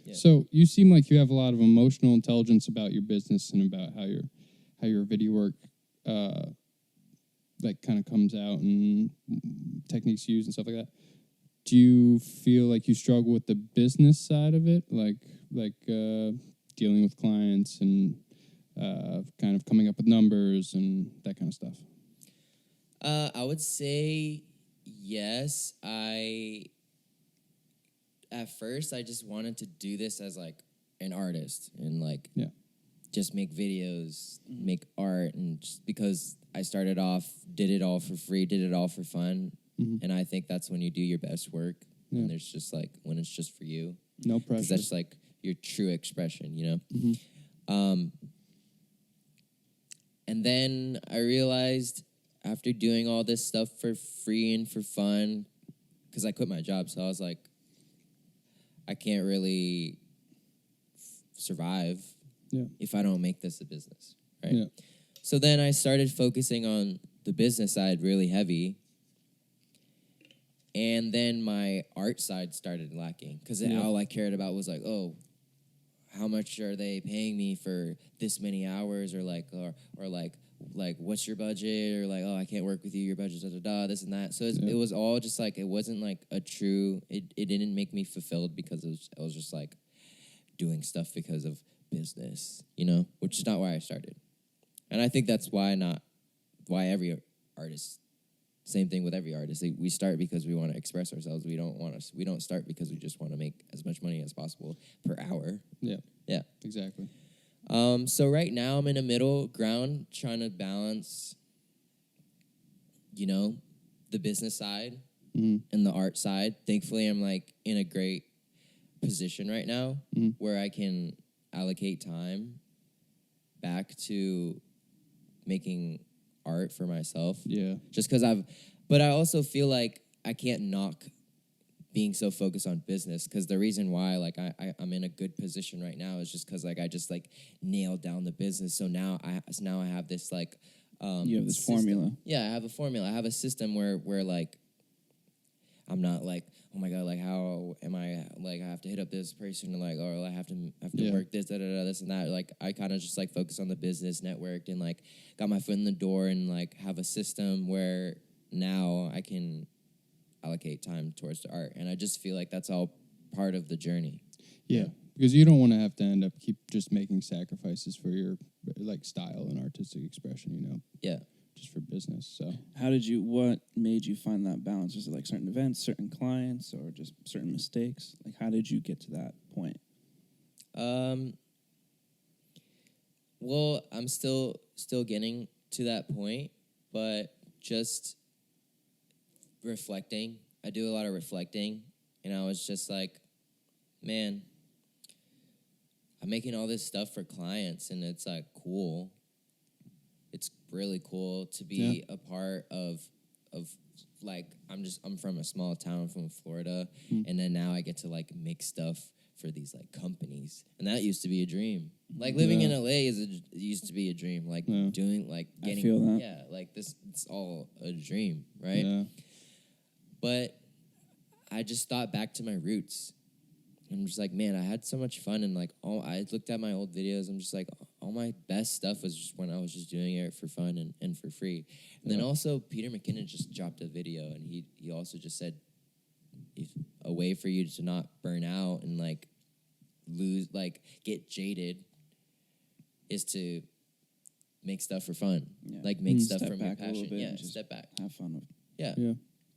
Yeah. So you seem like you have a lot of emotional intelligence about your business and about how your video work like kind of comes out and techniques used and stuff like that. Do you feel like you struggle with the business side of it, like dealing with clients and kind of coming up with numbers and that kind of stuff? I would say yes. At first I just wanted to do this as like an artist and like just make videos, make art, and just because I started off, did it all for free, did it all for fun, and I think that's when you do your best work. And there's just like when it's just for you, no pressure. Because that's like your true expression, you know. And then I realized after doing all this stuff for free and for fun, because I quit my job, so I was like, I can't really survive if I don't make this a business, right? Yeah. So then I started focusing on the business side really heavy, and then my art side started lacking because all I cared about was like, oh, how much are they paying me for this many hours, or like what's your budget, or like, oh, I can't work with you, your budget's this and that. So it was all just like, it wasn't like a true, it didn't make me fulfilled because I was just like doing stuff because of business, you know, which is not why I started. And I think that's why every artist, same thing with every artist. We start because we want to express ourselves. We don't start because we just want to make as much money as possible per hour. Yeah. Yeah. Exactly. So right now I'm in a middle ground trying to balance, you know, the business side and the art side. Thankfully, I'm like in a great position right now where I can allocate time back to making art for myself. Yeah. Just because but I also feel like I can't knock being so focused on business, because the reason why like I'm in a good position right now is just because like I just like nailed down the business. So now I have this like you have this system. formula. Yeah, I have a formula. I have a system where like I'm not like, oh my god, like how am I, like I have to hit up this person and like, or I have to work this, this and that. Like I kind of just like focus on the business, networked, and like got my foot in the door and like have a system where now I can allocate time towards the art. And I just feel like that's all part of the journey. Yeah. Because you don't want to have to end up keep just making sacrifices for your like style and artistic expression, you know? Yeah. Just for business. So what made you find that balance? Was it like certain events, certain clients, or just certain mistakes? Like how did you get to that point? Well, I'm still getting to that point, but just reflecting. I do a lot of reflecting, and I was just like, man, I'm making all this stuff for clients, and it's like cool. It's really cool to be a part of like, I'm from a small town from Florida, and then now I get to like make stuff for these like companies, and that used to be a dream. Like living in LA used to be a dream. Like doing like getting, I feel that. like this, it's all a dream, right? Yeah. But I just thought back to my roots. I'm just like, man, I had so much fun, and like, I looked at my old videos. I'm just like, all my best stuff was just when I was just doing it for fun and for free. And then also, Peter McKinnon just dropped a video, and he also just said, if a way for you to not burn out and like lose, like get jaded, is to make stuff for fun. Yeah. Like make stuff from your passion. Yeah, step back. Have fun. Yeah.